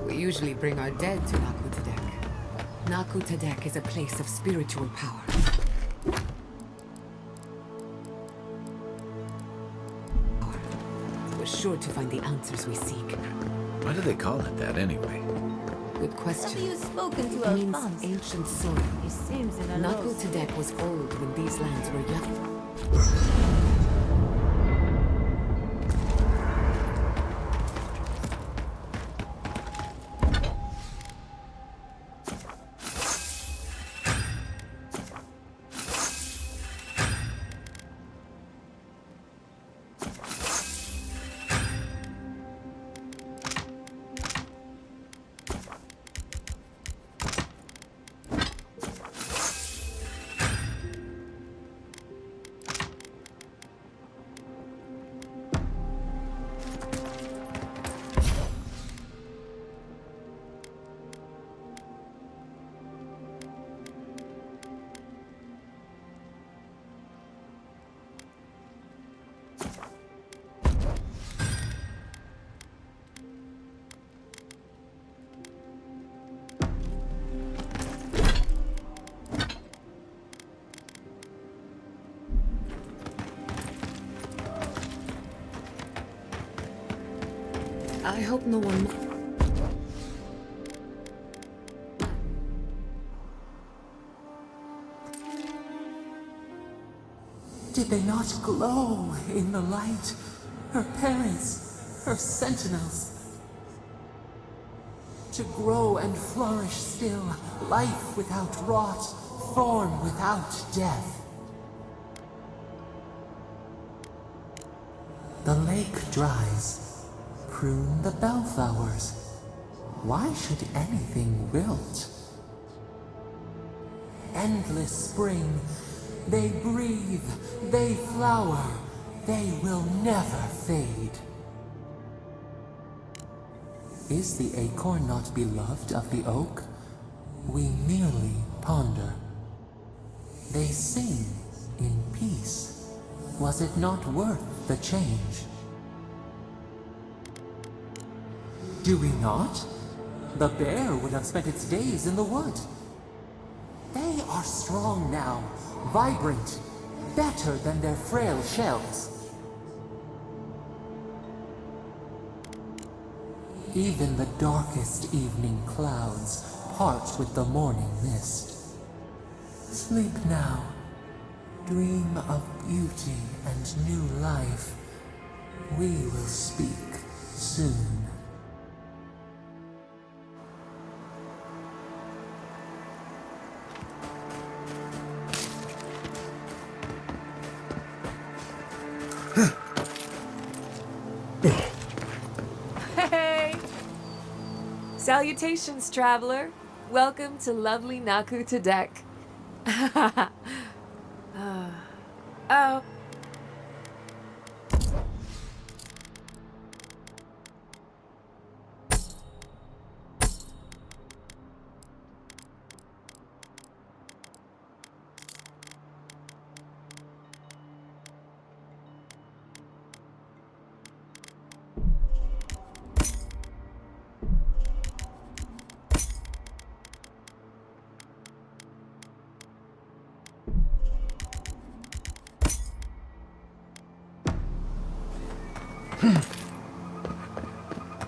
We usually bring our dead to Nakutadek. Nakutadek is a place of spiritual power. We're sure to find the answers we seek. Why do they call it that anyway? Good question. Have you spoken to It means Alphonse? ancient soil. He seems in a low Nakutadek was old when these lands were young. I hope no one... Did they not glow in the light? Her parents, her sentinels. To grow and flourish still, life without rot, form without death. The lake dries. Prune the bellflowers. Why should anything wilt? Endless spring. They breathe, they flower, they will never fade. Is the acorn not beloved of the oak? We merely ponder. They sing in peace. Was it not worth the change? Do we not? The bear would have spent its days in the wood. They are strong now, vibrant, better than their frail shells. Even the darkest evening clouds part with the morning mist. Sleep now. Dream of beauty and new life. We will speak soon. Hey! Salutations, traveler. Welcome to lovely Nakutadek. Oh.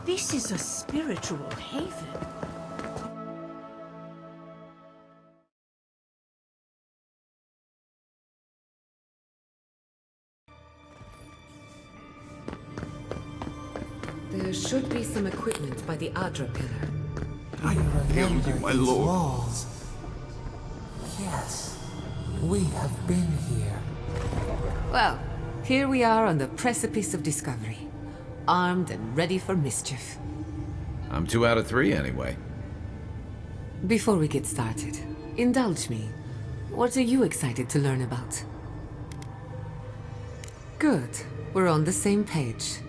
This is a spiritual haven. There should be some equipment by the Adra pillar. I remember you, my these lord. walls. Yes, we have been here. Well, here we are on the precipice of discovery. Armed and ready for mischief. I'm 2 out of 3 anyway. Before we get started, indulge me. What are you excited to learn about? Good. We're on the same page.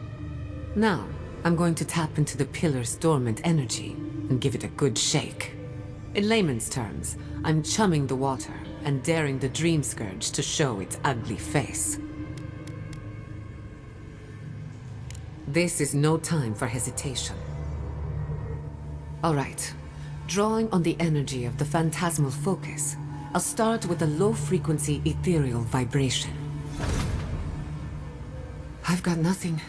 Now, I'm going to tap into the pillar's dormant energy and give it a good shake. In layman's terms, I'm chumming the water and daring the dream scourge to show its ugly face. This is no time for hesitation. All right. Drawing on the energy of the phantasmal focus, I'll start with a low-frequency ethereal vibration. I've got nothing.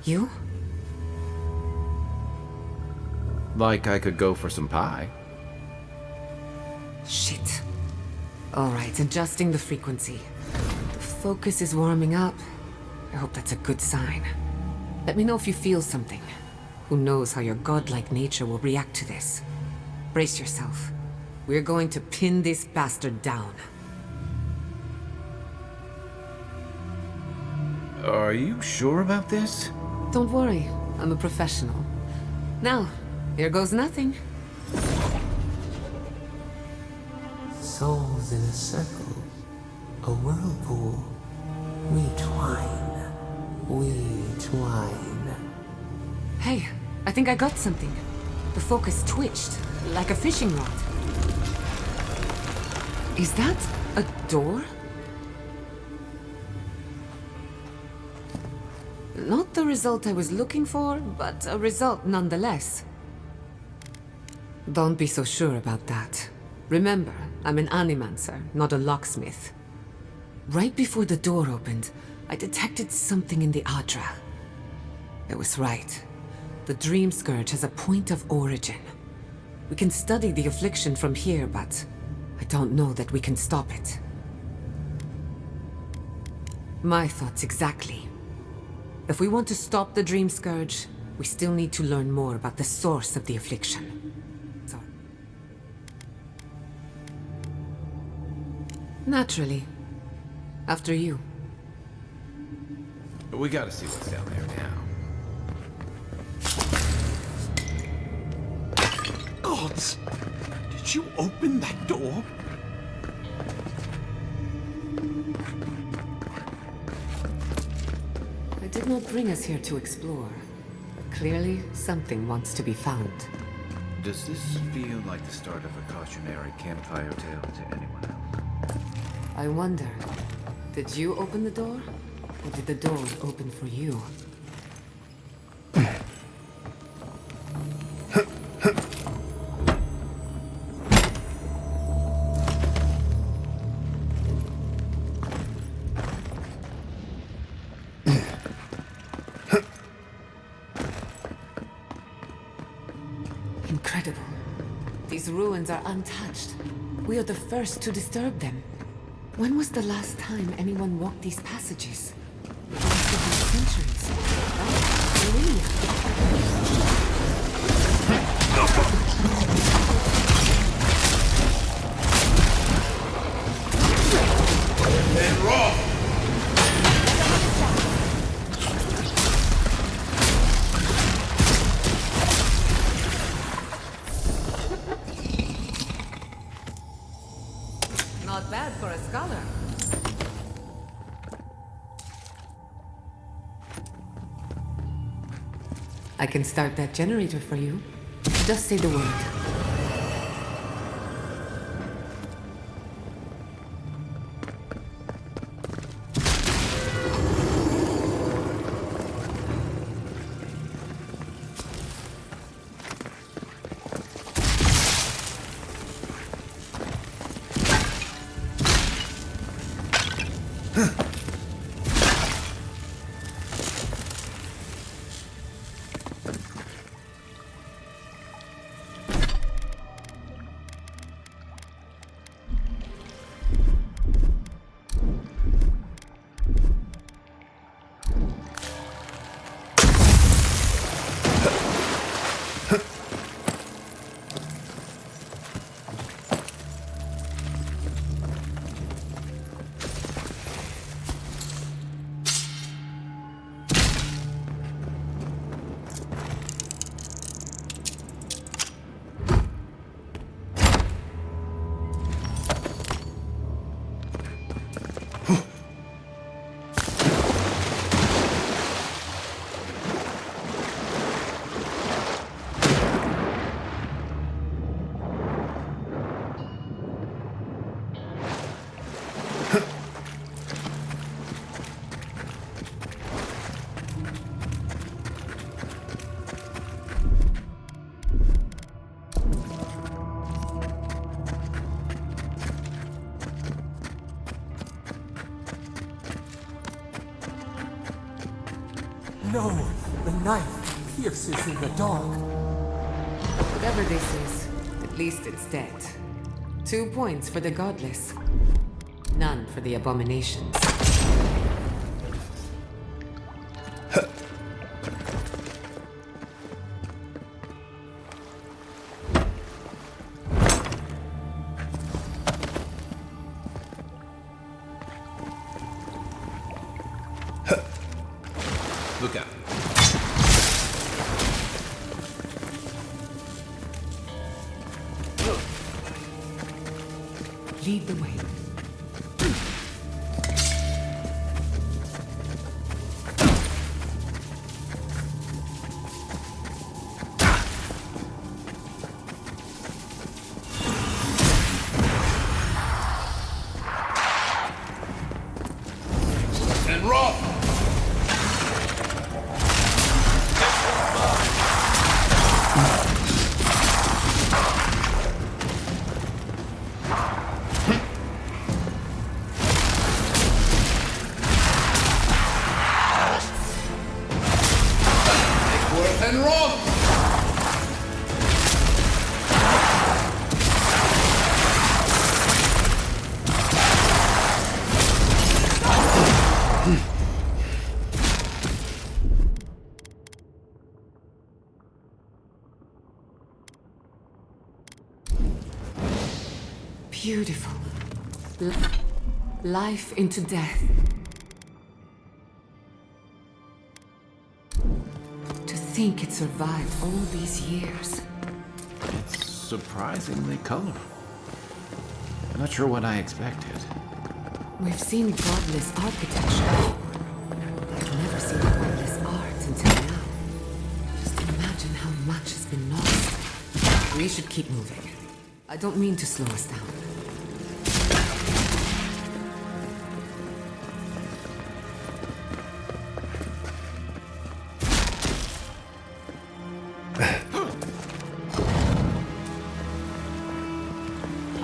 You? Like I could go for some pie. Shit. All right, adjusting the frequency. The focus is warming up. I hope that's a good sign. Let me know if you feel something. Who knows how your godlike nature will react to this. Brace yourself. We're going to pin this bastard down. Are you sure about this? Don't worry, I'm a professional. Now, here goes nothing. Souls in a circle, a whirlpool. We twine, we twine. Hey, I think I got something. The focus twitched, like a fishing rod. Is that a door? Not the result I was looking for, but a result nonetheless. Don't be so sure about that. Remember, I'm an animancer, not a locksmith. Right before the door opened, I detected something in the Adra. I was right. The Dream Scourge has a point of origin. We can study the affliction from here, but I don't know that we can stop it. My thoughts exactly. If we want to stop the Dream Scourge, we still need to learn more about the source of the affliction. So... Naturally. After you. We gotta see what's down there now. Gods! Did you open that door? I did not bring us here to explore. Clearly, something wants to be found. Does this feel like the start of a cautionary campfire tale to anyone else? I wonder, did you open the door? Or did the door open for you? Incredible. These ruins are untouched. We are the first to disturb them. When was the last time anyone walked these passages? It must have been centuries. Oh, millennia. Not bad for a scholar. I can start that generator for you. Just say the word. No, the knife pierces in the dark. Whatever this is, at least it's dead. 2 points for the godless. None for the abominations. Look out. Lead the way. And roll! And roll! Beautiful. Life into death. To think it survived all these years. It's surprisingly colorful. I'm not sure what I expected. We've seen godless architecture. I've never seen godless art until now. Just imagine how much has been lost. We should keep moving. I don't mean to slow us down.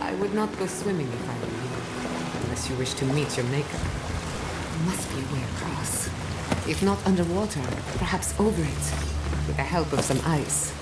I would not go swimming if I were you, unless you wish to meet your maker. You must be a way across. If not underwater, perhaps over it, with the help of some ice.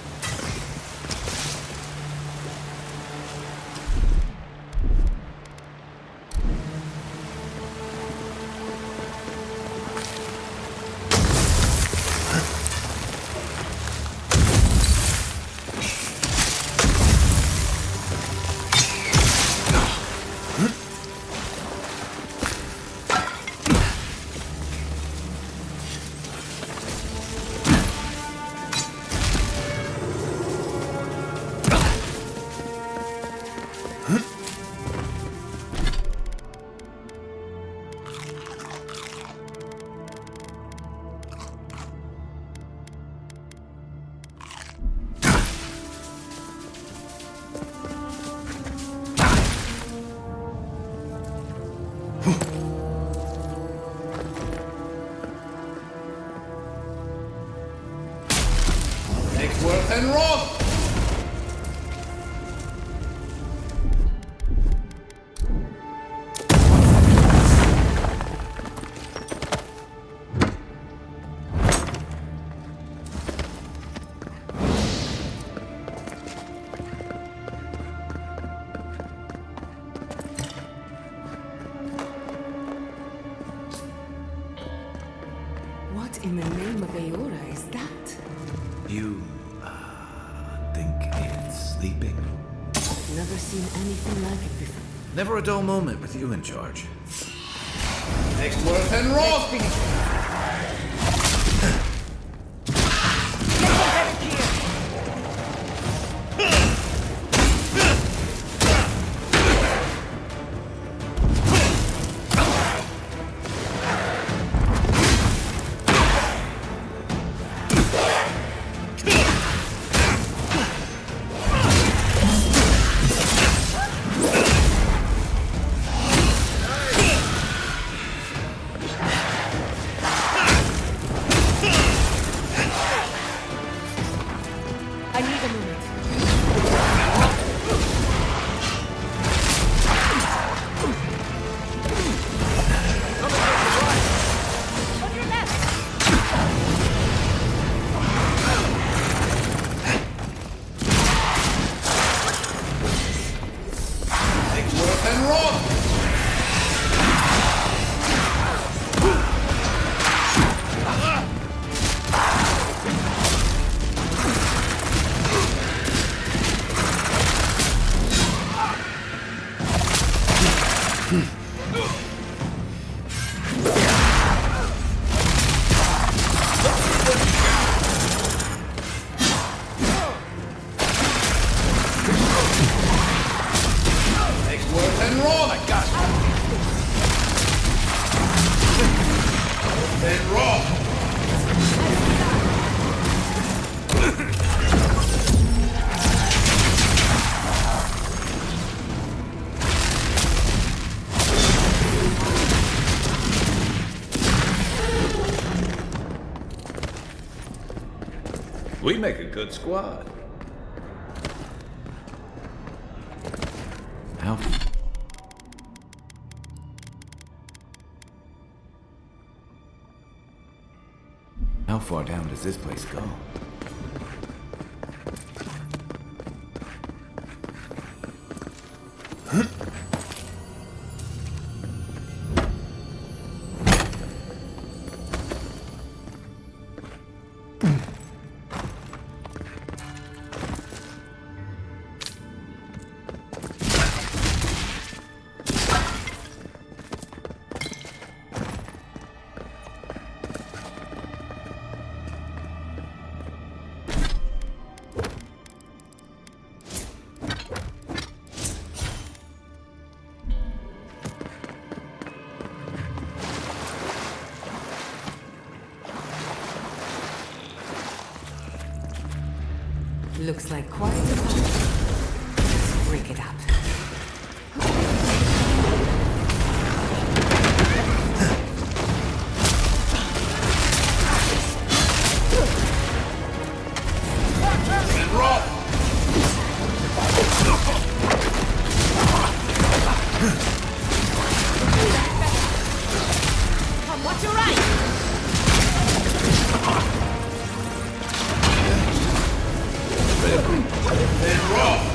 And roll! What in the name of Aora is that? You, think it's sleeping? Never seen anything like it before. Never a dull moment with you in charge. Next word and roll! I need a moment. On your left! We make a good squad. How? How far down does this place go? Looks like quite a fight. Let's break it up. And Roth! Come, watch your right! And Roth!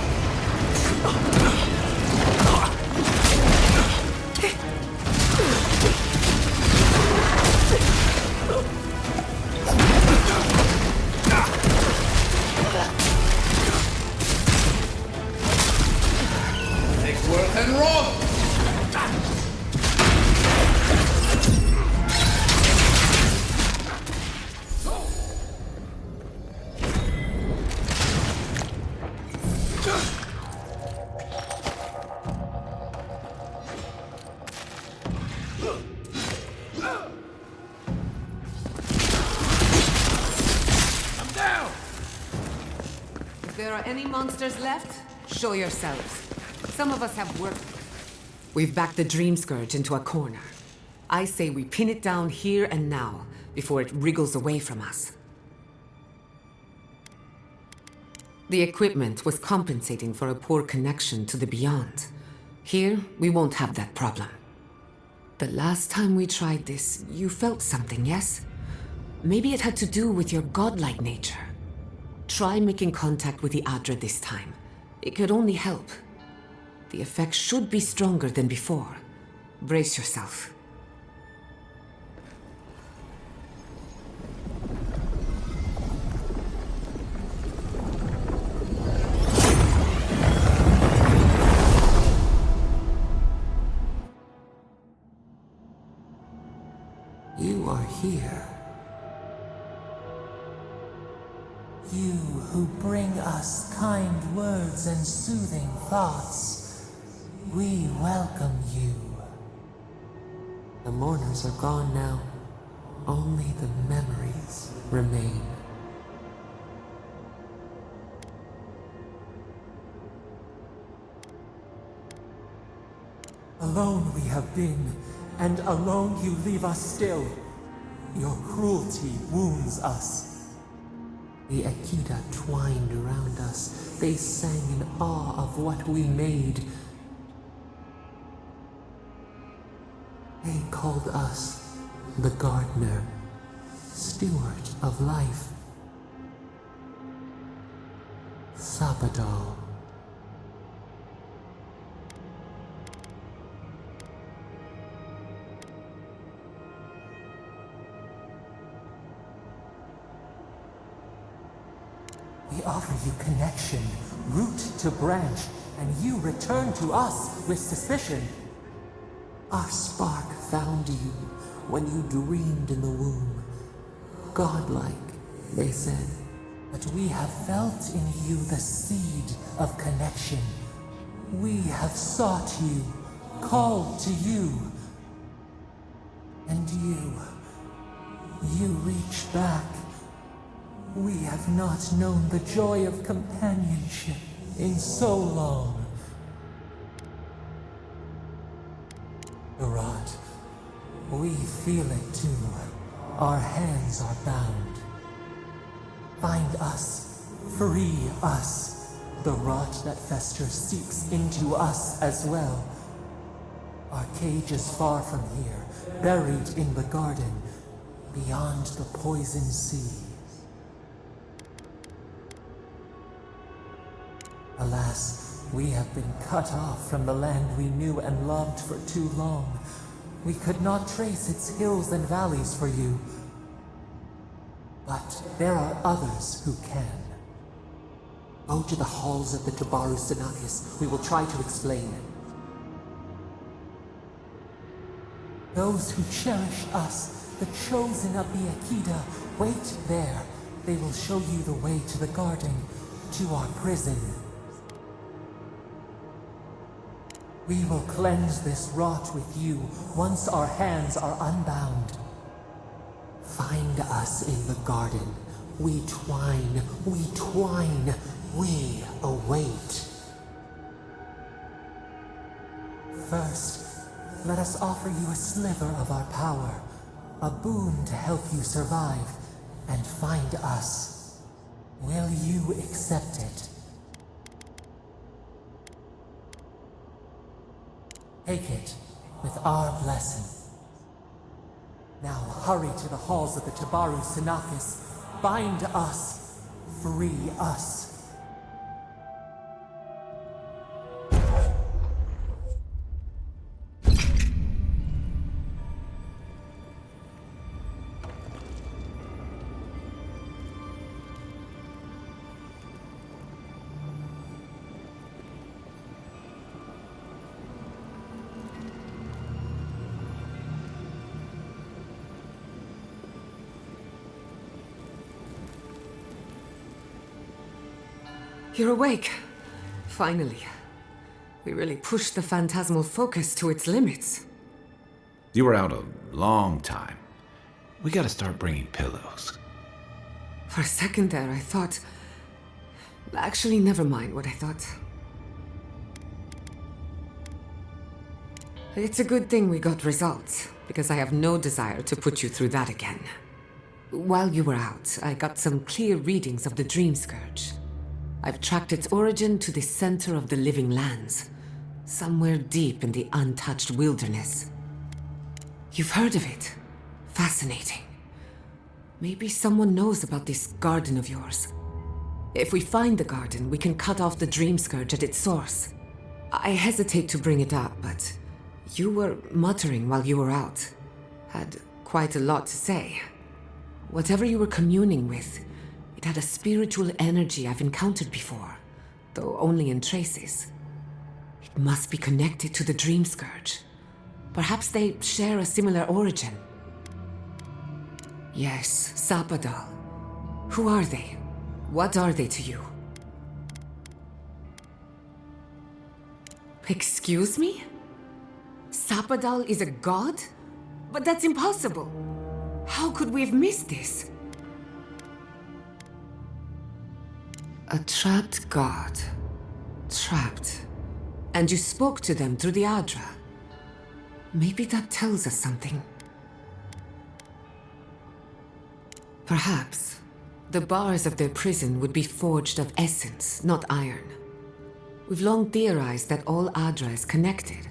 Worth and Roth! I'm down! If there are any monsters left, show yourselves. Some of us have work. We've backed the Dream Scourge into a corner. I say we pin it down here and now, before it wriggles away from us. The equipment was compensating for a poor connection to the beyond. Here, we won't have that problem. The last time we tried this, you felt something, yes? Maybe it had to do with your godlike nature. Try making contact with the Adra this time. It could only help. The effect should be stronger than before. Brace yourself. You are here. You who bring us kind words and soothing thoughts. We welcome you. The mourners are gone now. Only the memories remain. Alone we have been, and alone you leave us still. Your cruelty wounds us. The Akita twined around us. They sang in awe of what we made. They called us the gardener, steward of life. Sabadal. We offer you connection, root to branch, and you return to us with suspicion. Our spark found you when you dreamed in the womb. Godlike, they said. But we have felt in you the seed of connection. We have sought you, called to you. And you reach back. We have not known the joy of companionship in so long. Rod, we feel it too. Our hands are bound. Find us. Free us. The rot that festers seeps into us as well. Our cage is far from here, buried in the garden, beyond the poison sea. Alas, we have been cut off from the land we knew and loved for too long. We could not trace its hills and valleys for you. But there are others who can. Go to the halls of the Tabaru Sinakis. We will try to explain. Those who cherish us, the chosen of the Akida, wait there. They will show you the way to the garden, to our prison. We will cleanse this rot with you once our hands are unbound. Find us in the garden. We twine, we await. First, let us offer you a sliver of our power, a boon to help you survive and find us. Will you accept it? Take it with our blessing. Now hurry to the halls of the Tabaru Sinakis. Bind us. Free us. You're awake. Finally. We really pushed the phantasmal focus to its limits. You were out a long time. We gotta start bringing pillows. For a second there, I thought... Actually, never mind what I thought. It's a good thing we got results, because I have no desire to put you through that again. While you were out, I got some clear readings of the Dream Scourge. I've tracked its origin to the center of the living lands, somewhere deep in the untouched wilderness. You've heard of it? Fascinating. Maybe someone knows about this garden of yours. If we find the garden, we can cut off the Dream Scourge at its source. I hesitate to bring it up, but you were muttering while you were out. Had quite a lot to say. Whatever you were communing with, it had a spiritual energy I've encountered before, though only in traces. It must be connected to the Dream Scourge. Perhaps they share a similar origin. Yes, Sapadal. Who are they? What are they to you? Excuse me? Sapadal is a god? But that's impossible. How could we have missed this? A trapped god. Trapped. And you spoke to them through the Adra. Maybe that tells us something. Perhaps the bars of their prison would be forged of essence, not iron. We've long theorized that all Adra is connected,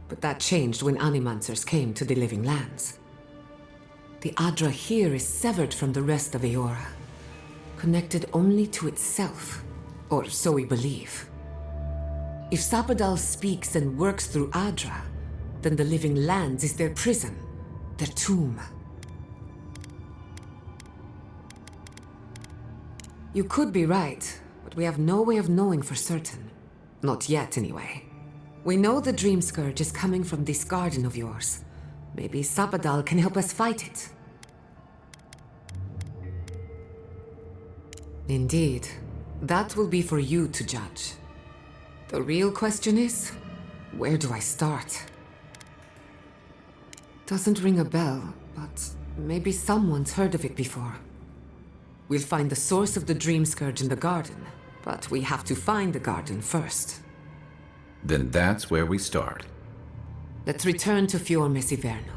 but that changed when Animancers came to the living lands. The Adra here is severed from the rest of Eora, connected only to itself, or so we believe. If Sapadal speaks and works through Adra, then the living lands is their prison, their tomb. You could be right, but we have no way of knowing for certain. Not yet, anyway. We know the Dream Scourge is coming from this garden of yours. Maybe Sapadal can help us fight it. Indeed. That will be for you to judge. The real question is, where do I start? Doesn't ring a bell, but maybe someone's heard of it before. We'll find the source of the Dream Scourge in the garden, but we have to find the garden first. Then that's where we start. Let's return to Fior Mesiverno.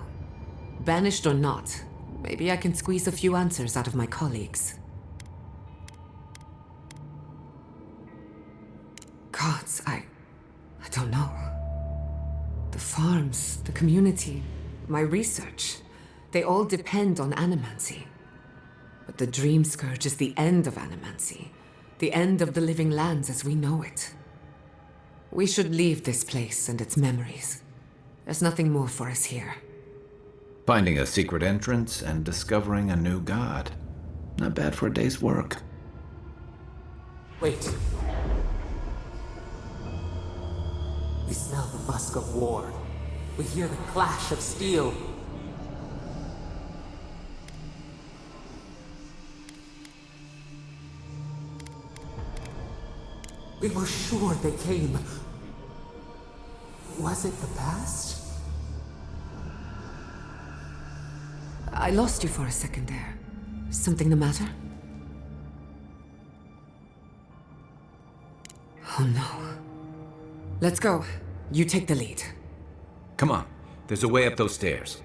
Banished or not, maybe I can squeeze a few answers out of my colleagues. gods, I don't know. The farms, the community, my research, they all depend on animancy. But the Dream Scourge is the end of animancy, the end of the living lands as we know it. We should leave this place and its memories. There's nothing more for us here. Finding a secret entrance and discovering a new god. Not bad for a day's work. Wait. We smell the musk of war. We hear the clash of steel. We were sure they came. Was it the past? I lost you for a second there. Something the matter? Oh no. Let's go. You take the lead. Come on, there's a way up those stairs.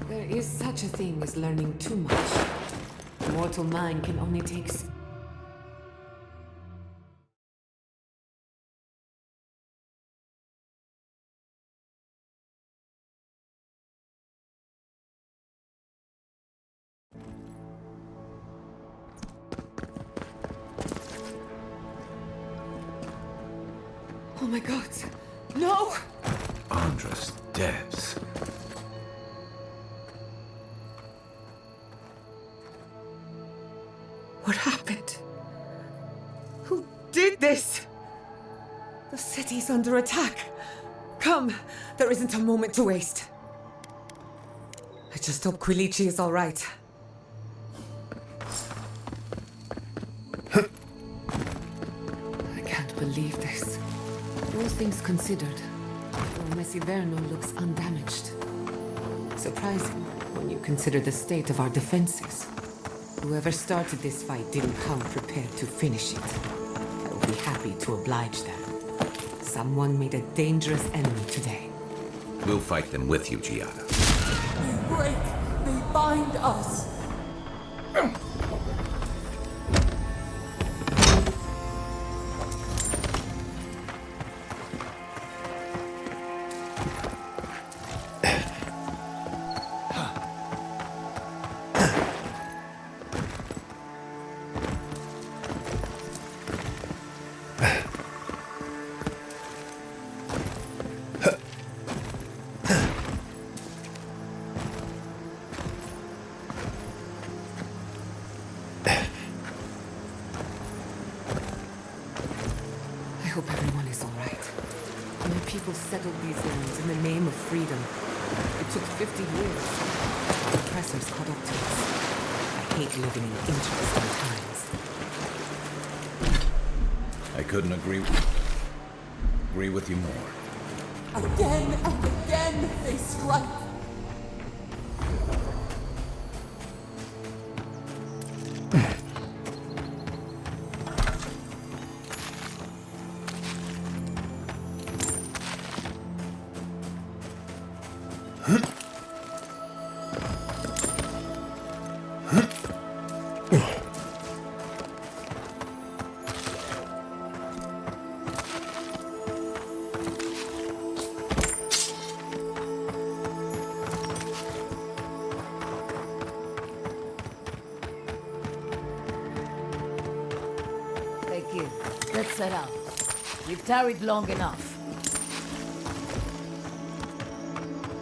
There is such a thing as learning too much. The mortal mind can only take... Oh my god. No! Andra's devs. What happened? Who did this? The city's under attack. Come, there isn't a moment to waste. I just hope Quilici is all right. I can't believe this. All things considered, Messiverno looks undamaged. Surprising when you consider the state of our defenses. Whoever started this fight didn't come prepared to finish it. I will be happy to oblige them. Someone made a dangerous enemy today. We'll fight them with you, Giada. They break. They bind us. I hope everyone is all right. My people settled these lands in the name of freedom. It took 50 years. The oppressors caught up to us. I hate living in interesting times. I couldn't agree with you more. Again and again they strike. Thank you. Let's set out. We've tarried long enough.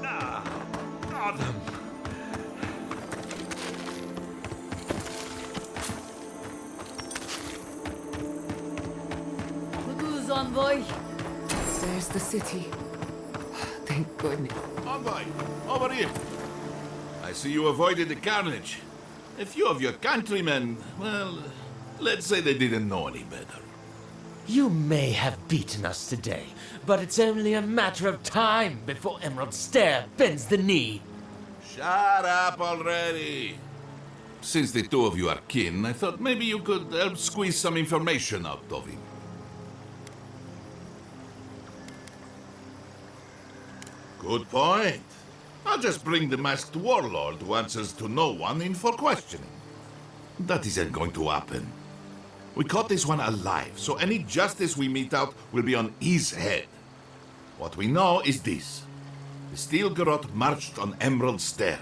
Adam. Who's envoy? There's the city. Thank goodness. Envoy, over here. I see you avoided the carnage. A few of your countrymen, well, let's say they didn't know any better. You may have beaten us today, but it's only a matter of time before Emerald Stair bends the knee. Shut up already. Since the two of you are kin, I thought maybe you could help squeeze some information out of him. Good point. I'll just bring the masked warlord who answers to no one in for questioning. That isn't going to happen. We caught this one alive, so any justice we mete out will be on his head. What we know is this. The Steel Garrote marched on Emerald Stair.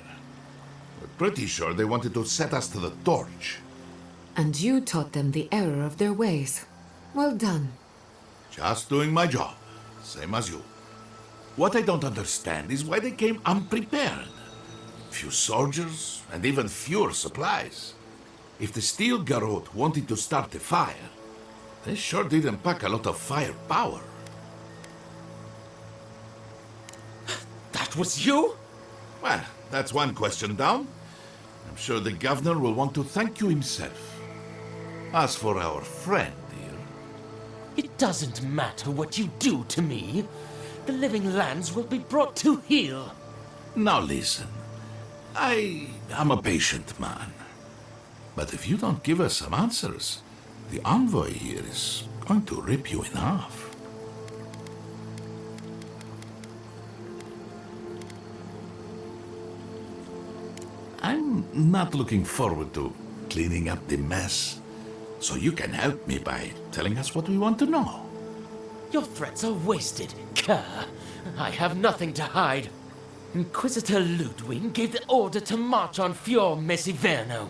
We're pretty sure they wanted to set us to the torch. And you taught them the error of their ways. Well done. Just doing my job, same as you. What I don't understand is why they came unprepared. Few soldiers, and even fewer supplies. If the Steel Garrote wanted to start a fire, they sure didn't pack a lot of firepower. That was you? Well, that's one question down. I'm sure the governor will want to thank you himself. As for our friend here... It doesn't matter what you do to me. The living lands will be brought to heel. Now listen, I am a patient man. But if you don't give us some answers, the envoy here is going to rip you in half. I'm not looking forward to cleaning up the mess, so you can help me by telling us what we want to know. Your threats are wasted, cur. I have nothing to hide. Inquisitor Ludwig gave the order to march on Fior Mesiverno.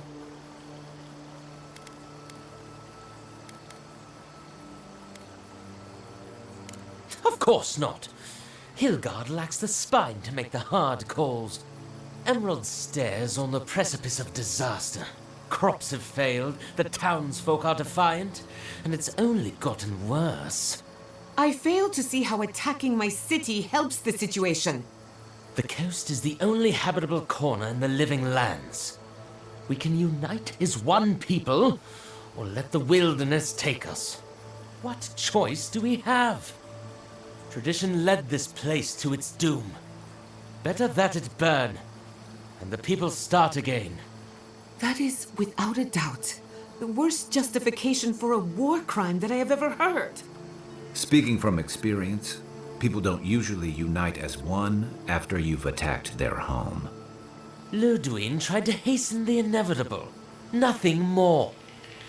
Of course not. Hilgard lacks the spine to make the hard calls. Emerald Stair's on the precipice of disaster. Crops have failed, the townsfolk are defiant, and it's only gotten worse. I fail to see how attacking my city helps the situation. The coast is the only habitable corner in the living lands. We can unite as one people, or let the wilderness take us. What choice do we have? Tradition led this place to its doom. Better that it burn, and the people start again. That is, without a doubt, the worst justification for a war crime that I have ever heard. Speaking from experience, people don't usually unite as one after you've attacked their home. Ludwig tried to hasten the inevitable. Nothing more.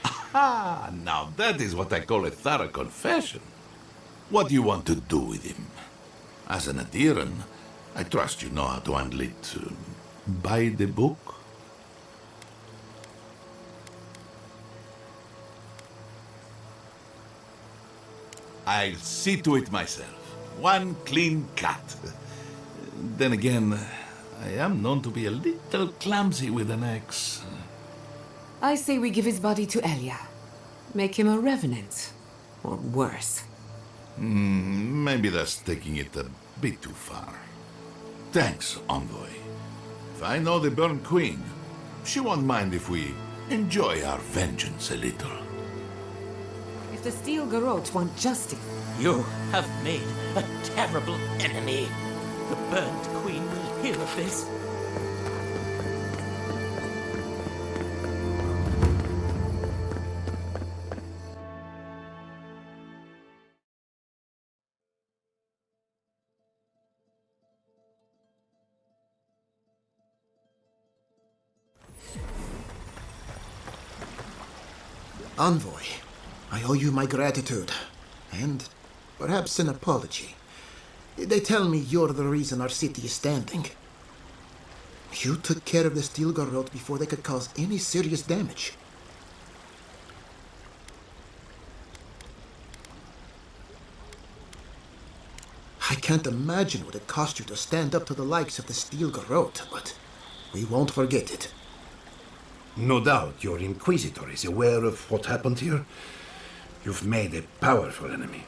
Ah, now that is what I call a thorough confession. What do you want to do with him? As an adherent, I trust you know how to handle it by the book. I'll see to it myself. One clean cut. Then again, I am known to be a little clumsy with an axe. I say we give his body to Elia. Make him a revenant. Or worse. Maybe that's taking it a bit too far. Thanks, envoy. I know the Burnt Queen. She won't mind if we enjoy our vengeance a little. If the Steel Garrote want justice, You have made a terrible enemy. The Burnt Queen will hear of this. Envoy, I owe you my gratitude, and perhaps an apology. They tell me you're the reason our city is standing. You took care of the Steel Garrote before they could cause any serious damage. I can't imagine what it cost you to stand up to the likes of the Steel Garrote, but we won't forget it. No doubt your Inquisitor is aware of what happened here. You've made a powerful enemy.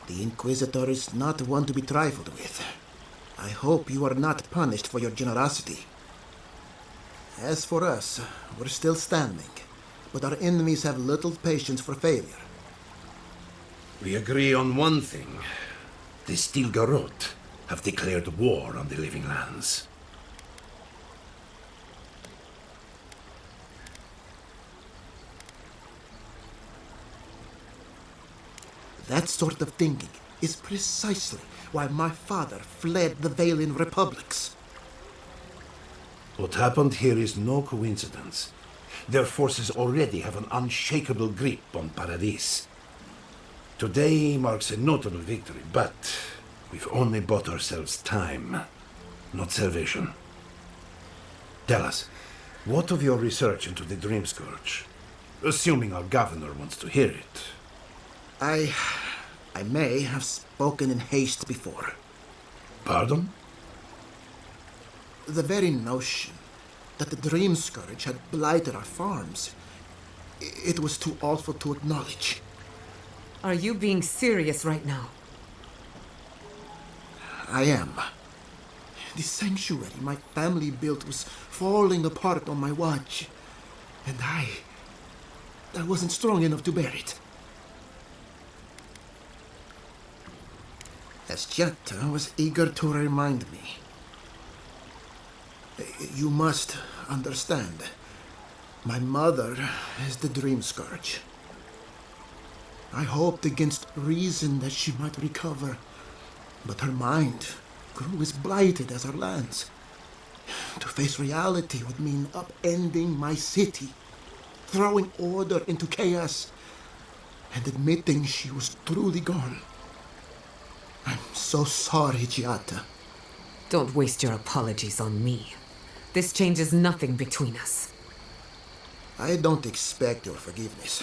The Inquisitor is not one to be trifled with. I hope you are not punished for your generosity. As for us, we're still standing, but our enemies have little patience for failure. We agree on one thing. The Steel Garrote have declared war on the living lands. That sort of thinking is precisely why my father fled the Valian republics. What happened here is no coincidence. Their forces already have an unshakable grip on Paradis. Today marks a notable victory, but we've only bought ourselves time, not salvation. Tell us, what of your research into the Dream Scourge? Assuming our governor wants to hear it. I may have spoken in haste before. Pardon? The very notion that the Dream Scourge had blighted our farms, it was too awful to acknowledge. are you being serious right now? I am. The sanctuary my family built was falling apart on my watch, and I wasn't strong enough to bear it. As Jetta was eager to remind me. You must understand. My mother is the Dream Scourge. I hoped against reason that she might recover, but her mind grew as blighted as our lands. To face reality would mean upending my city, throwing order into chaos, and admitting she was truly gone. I'm so sorry, Giata. Don't waste your apologies on me. This changes nothing between us. I don't expect your forgiveness,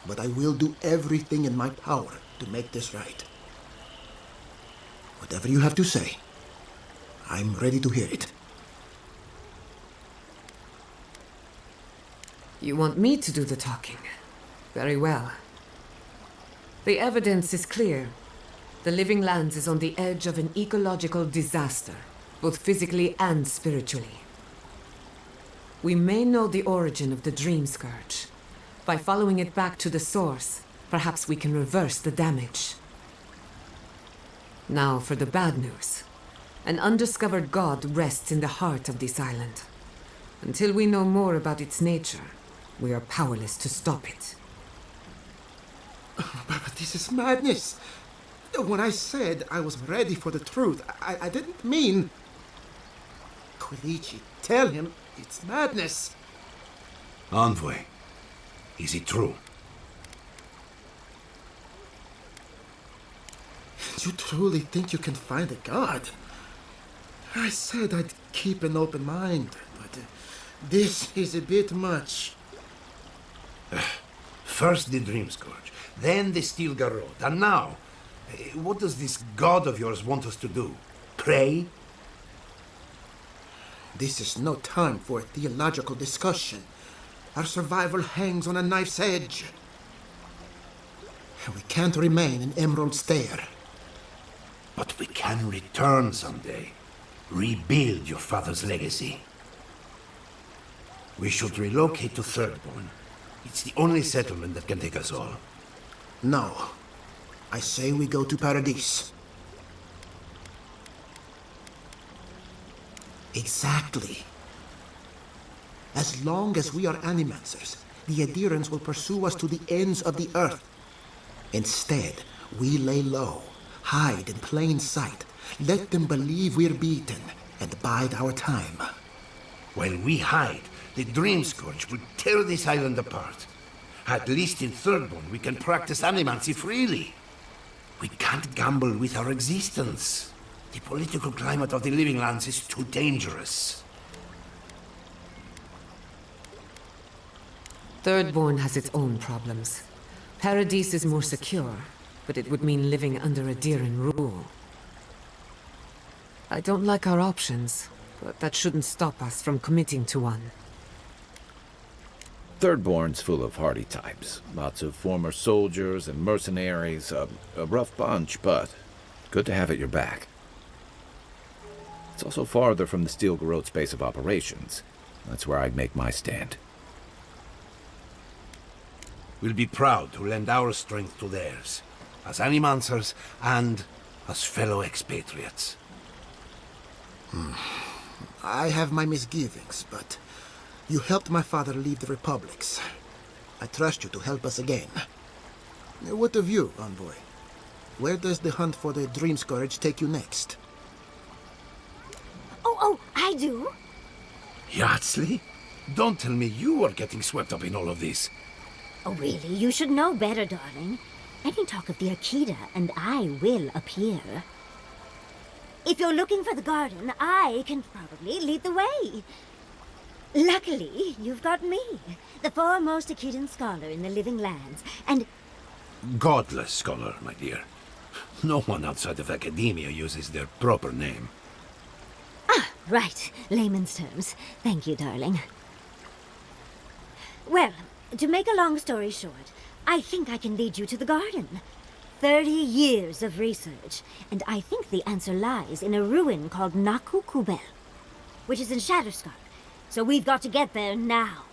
but I will do everything in my power to make this right. Whatever you have to say, I'm ready to hear it. You want me to do the talking? Very well. The evidence is clear. The Living Lands is on the edge of an ecological disaster, both physically and spiritually. We may know the origin of the Dream Scourge. By following it back to the source, perhaps we can reverse the damage. Now for the bad news. An undiscovered god rests in the heart of this island. Until we know more about its nature, we are powerless to stop it. But this is madness. When I said I was ready for the truth, I didn't mean... Quilici, tell him it's madness. Envoy, is it true? You truly think you can find a god? I said I'd keep an open mind, but this is a bit much. First the Dream Scourge, then the Steel Garrote, and now, what does this god of yours want us to do? Pray? This is no time for a theological discussion. Our survival hangs on a knife's edge. We can't remain in Emerald Stair. But we can return someday. rebuild your father's legacy. We should relocate to Thirdborn. It's the only settlement that can take us all. No. I say we go to Paradise. Exactly. As long as we are animancers, the adherents will pursue us to the ends of the earth. Instead, we lay low, hide in plain sight, let them believe we're beaten, and bide our time. While we hide, the Dream Scourge will tear this island apart. At least in Thirdborn, we can practice animancy freely. We can't gamble with our existence. The political climate of the Living Lands is too dangerous. Thirdborn has its own problems. Paradise is more secure, but it would mean living under Adheran rule. I don't like our options, but that shouldn't stop us from committing to one. Thirdborn's full of hardy types. Lots of former soldiers and mercenaries. A rough bunch, but good to have at your back. It's also farther from the Steel Garrote's base of operations. That's where I'd make my stand. We'll be proud to lend our strength to theirs, as animancers and as fellow expatriates. I have my misgivings, but you helped my father leave the Republics. I trust you to help us again. What of you, envoy? Where does the hunt for the Dream Scourge take you next? Oh, I do. Yardsley? Don't tell me you are getting swept up in all of this. Oh, really? You should know better, darling. Any talk of the Akita, and I will appear. If you're looking for the garden, I can probably lead the way. Luckily, you've got me, the foremost Akitan scholar in the Living Lands, and... Godless scholar, my dear. No one outside of academia uses their proper name. Ah, right. Layman's terms. Thank you, darling. Well, to make a long story short, I think I can lead you to the garden. 30 years of research, and I think the answer lies in a ruin called Naku Kubel, which is in Shatterscarp. So we've got to get there now.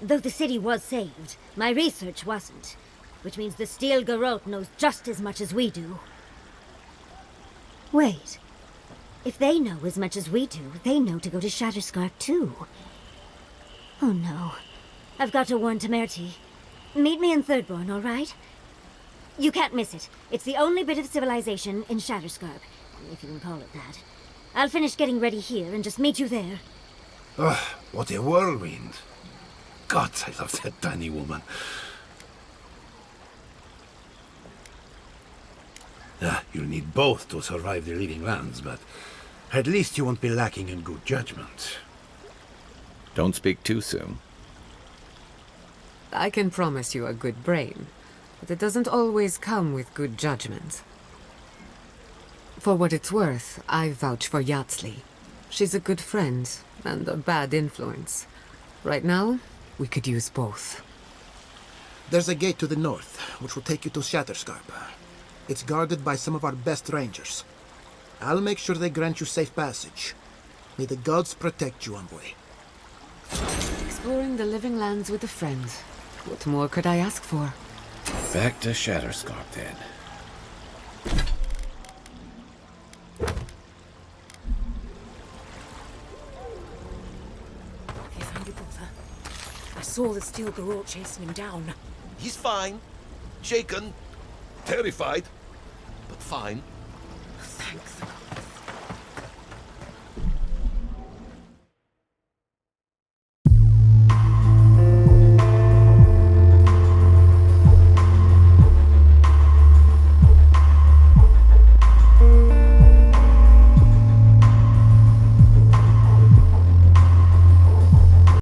Though the city was saved, my research wasn't, which means the Steel Garrote knows just as much as we do. Wait. If they know as much as we do, they know to go to Shatterscarp too. Oh no. I've got to warn Temerity. Meet me in Thirdborn, all right? You can't miss it. It's the only bit of civilization in Shatterscarp, if you can call it that. I'll finish getting ready here and just meet you there. Ugh, what a whirlwind. God, I love that tiny woman. You'll need both to survive the Living Lands, but at least you won't be lacking in good judgment. Don't speak too soon. I can promise you a good brain, but it doesn't always come with good judgment. For what it's worth, I vouch for Yardsley. She's a good friend, and a bad influence. Right now, we could use both. There's a gate to the north, which will take you to Shatterscarp. It's guarded by some of our best rangers. I'll make sure they grant you safe passage. May the gods protect you, envoy. Exploring the Living Lands with a friend. What more could I ask for? Back to Shatterscarp, then. Have you found your brother? I saw the Steel Garrote chasing him down. He's fine. Shaken. Terrified. But fine. Thank the gods.